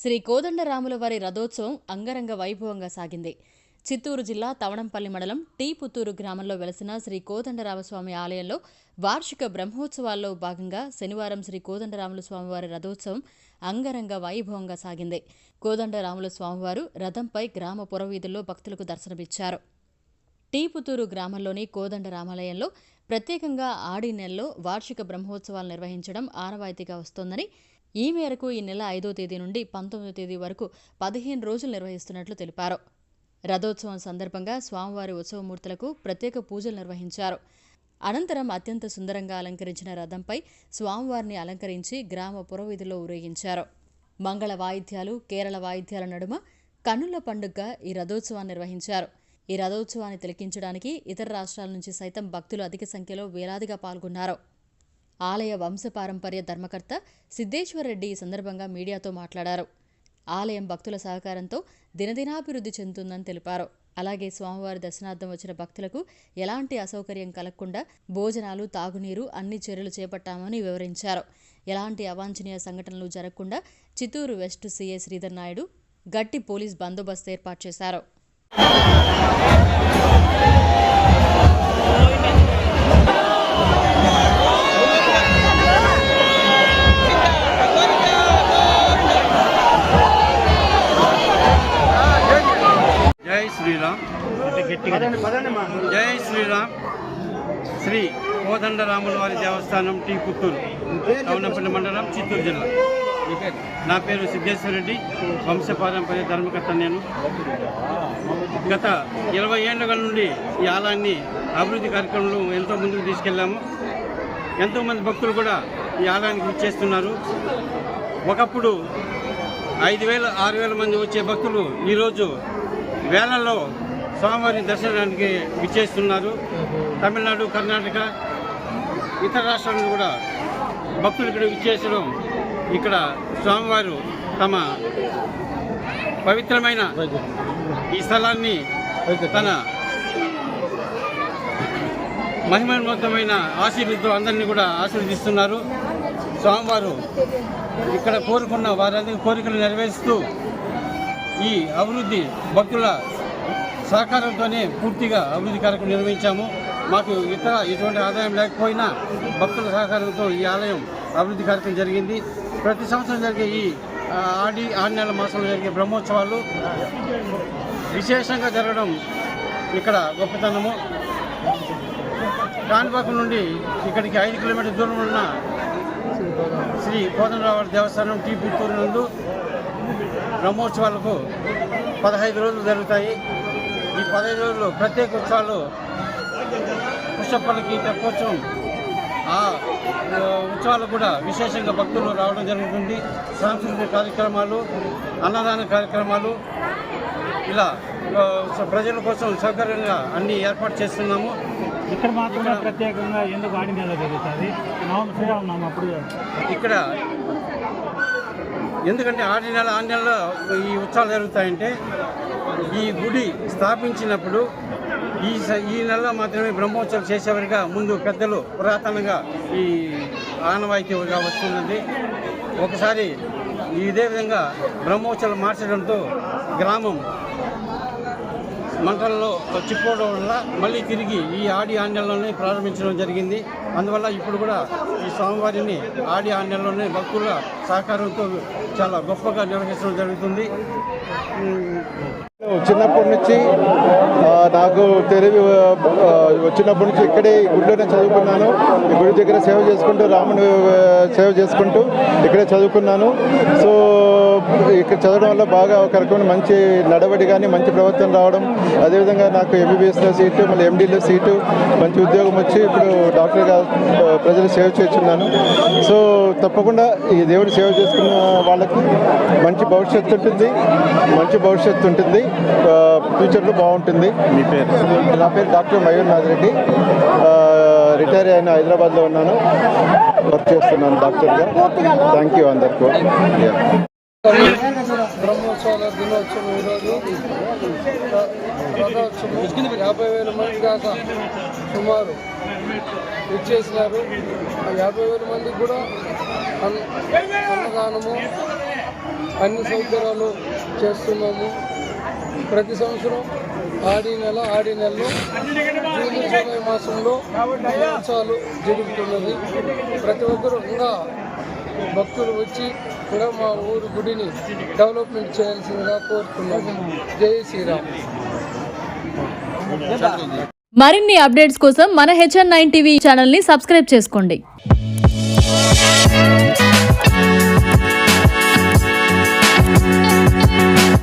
శ్రీ కోదండరాముల వారి రథోత్సవం అంగరంగ వైభవంగా సాగింది. చిత్తూరు జిల్లా తవణంపల్లి మండలం టీ పుత్తూరు గ్రామంలో వెలసిన శ్రీ కోదండరామస్వామి ఆలయంలో వార్షిక బ్రహ్మోత్సవాల్లో భాగంగా శనివారం శ్రీ కోదండరాముల స్వామివారి రథోత్సవం అంగరంగ వైభవంగా సాగింది. కోదండరాముల స్వామివారు రథంపై గ్రామ పురవీధుల్లో భక్తులకు దర్శనమిచ్చారు. టీ పుత్తూరు గ్రామంలోని కోదండరామాలయంలో ప్రత్యేకంగా ఆడి నెలలో వార్షిక బ్రహ్మోత్సవాలు నిర్వహించడం ఆనవాయితీగా వస్తోందని, ఈ మేరకు ఈ నెల 5వ తేదీ నుండి 19వ తేదీ వరకు 15 రోజులు నిర్వహిస్తున్నట్లు తెలిపారు. రథోత్సవం సందర్భంగా స్వామివారి ఉత్సవమూర్తులకు ప్రత్యేక పూజలు నిర్వహించారు. అనంతరం అత్యంత సుందరంగా అలంకరించిన రథంపై స్వామివారిని అలంకరించి గ్రామ పురవీధిలో ఊరేగించారు. మంగళ వాయిద్యాలు, కేరళ వాయిద్యాల నడుమ కన్నుల పండుగగా ఈ రథోత్సవాన్ని నిర్వహించారు. ఈ రథోత్సవాన్ని తిలకించడానికి ఇతర రాష్ట్రాల నుంచి సైతం భక్తులు అధిక సంఖ్యలో వేలాదిగా పాల్గొన్నారు. ఆలయ వంశపారంపర్య ధర్మకర్త సిద్ధేశ్వరరెడ్డి ఈ సందర్భంగా మీడియాతో మాట్లాడారు. ఆలయం భక్తుల సహకారంతో దినదినాభివృద్ధి చెందుతుందని తెలిపారు. అలాగే స్వామివారి దర్శనార్థం వచ్చిన భక్తులకు ఎలాంటి అసౌకర్యం కలగకుండా భోజనాలు, తాగునీరు అన్ని చర్యలు చేపట్టామని వివరించారు. ఎలాంటి అవాంఛనీయ సంఘటనలు జరగకుండా చిత్తూరు వెస్ట్ సీఐ శ్రీధర్ నాయుడు గట్టి పోలీస్ బందోబస్తు ఏర్పాటు చేశారు. జై శ్రీరామ్. జై శ్రీరామ్. శ్రీ కోదండరాముల వారి దేవస్థానం టీ పుత్తూరు, తవణంపల్లి మండలం, చిత్తూరు జిల్లా. నా పేరు సిద్ధేశ్వరరెడ్డి, వంశపారంపర్య ధర్మకర్త. నేను గత 20 ఏళ్ల నుండి ఈ ఆలయాన్ని అభివృద్ధి కార్యక్రమంలో ఎంతో ముందుకు తీసుకెళ్లాము. ఎంతోమంది భక్తులు కూడా ఈ ఆలయానికి విచ్చేస్తున్నారు. ఒకప్పుడు 5,000, 6,000 మంది వచ్చే భక్తులు ఈరోజు వేలల్లో స్వామివారిని దర్శనానికి విచ్చేస్తున్నారు. తమిళనాడు, కర్ణాటక, ఇతర రాష్ట్రాల నుంచి కూడా భక్తులు ఇక్కడ విచ్చేసడం, ఇక్కడ స్వామివారు తమ పవిత్రమైన ఈ స్థలాన్ని తన మహిమోన్నతమైన ఆశీర్వాదంతో అందరినీ కూడా ఆశీర్వదిస్తున్నారు. స్వామివారు ఇక్కడ కోరుకున్న వారందరి కోరికలు నెరవేరుస్తూ ఈ అభివృద్ధి భక్తుల సహకారంతోనే పూర్తిగా అభివృద్ధి కార్యక్రమం నిర్వహించాము. మాకు ఎటువంటి ఆదాయం లేకపోయినా భక్తుల సహకారంతో ఈ ఆలయం అభివృద్ధి కార్యక్రమం జరిగింది. ప్రతి సంవత్సరం జరిగే ఈ ఆడి నెల మాసంలో జరిగే బ్రహ్మోత్సవాలు విశేషంగా జరగడం ఇక్కడ గొప్పతనము. కాణిపాకం నుండి ఇక్కడికి 5 కిలోమీటర్ల దూరంలో ఉన్న శ్రీ కోదండరాముల దేవస్థానం టీ పుత్తూరు నందు బ్రహ్మోత్సవాలకు 15 రోజులు జరుగుతాయి. ఈ 15 రోజులు ప్రత్యేక ఉత్సవాలు, పుష్పపల్లకి తెప్పోత్సవం, ఆ ఉత్సవాలు కూడా విశేషంగా భక్తులు రావడం జరుగుతుంది. సాంస్కృతిక కార్యక్రమాలు, అన్నదాన కార్యక్రమాలు, ఇలా ప్రజల కోసం సౌకర్యంగా అన్ని ఏర్పాటు చేస్తున్నాము. ఇక్కడ మాత్రమే ప్రత్యేకంగా ఎందుకు ఆడి నెల జరుగుతుంది? శ్రీరామనామం అప్పుడు ఇక్కడ ఎందుకంటే ఆడి నెలలో ఈ ఉత్సవాలు జరుగుతాయంటే, ఈ గుడి స్థాపించినప్పుడు ఈ నెలలో మాత్రమే బ్రహ్మోత్సవం చేసేవారిగా ముందు పెద్దలు పురాతనంగా ఈ ఆనవాయితీగా వస్తున్నది. ఒకసారి ఇదే విధంగా బ్రహ్మోత్సవాలు మార్చడంతో గ్రామం మంటల్లో చిక్కుకోవడం వల్ల మళ్ళీ తిరిగి ఈ ఆడి నెలలోనే ప్రారంభించడం జరిగింది. అందువల్ల ఇప్పుడు కూడా ఈ స్వామివారిని ఆడి నెలలోనే భక్తుల సహకారంతో చాలా గొప్పగా నిర్వహించడం జరుగుతుంది. చిన్నప్పటి నుంచి నాకు తెలివి వచ్చినప్పటి నుంచి ఇక్కడే గుడిలోనే చదువుకున్నాను. ఈ గుడి దగ్గర సేవ చేసుకుంటూ, రాముని సేవ చేసుకుంటూ ఇక్కడే చదువుకున్నాను. సో ఇక్కడ చదవడం వల్ల బాగా ఒక రకమైన మంచి నడవడి కానీ మంచి ప్రవర్తన రావడం, అదేవిధంగా నాకు ఎంబీబీఎస్లో సీటు, మళ్ళీ ఎండీలో సీటు, మంచి ఉద్యోగం వచ్చి ఇప్పుడు డాక్టర్గా ప్రజలు సేవ చేస్తున్నాను. సో తప్పకుండా ఈ దేవుడి సేవ చేసుకున్న వాళ్ళకి మంచి భవిష్యత్తు ఉంటుంది, ఫ్యూచర్లో బాగుంటుంది. మీ పేరు? నా పేరు డాక్టర్ మయూర్ నాథరెడ్డి. రిటైర్ అయిన హైదరాబాద్లో ఉన్నాను, వర్క్ చేస్తున్నాను డాక్టర్గా. థ్యాంక్ యూ అందరికీ. బ్రహ్మోత్సవాల దినోత్సవం ఈరోజు రథోత్సవం 50,000 మంది దాకా సుమారు ఇచ్చేసినారు. ఆ 50,000 మందికి కూడా అన్నదానము, అన్ని సౌకర్యాలు చేస్తున్నాము. ప్రతి సంవత్సరం ఆడి నెలలో జూన్ జూలై మాసంలో ఉత్సవాలు జరుగుతున్నది. ప్రతి ఒక్కరూ ఇంకా భక్తులు వచ్చి కూడా మా ఊరు గుడిని డెవలప్మెంట్ చేయాల్సిందిగా కోరుతున్నాము. జై శ్రీరామ్. మరిన్ని అప్డేట్స్ కోసం మన HN9 టీవీ ఛానల్ని సబ్స్క్రైబ్ చేసుకోండి.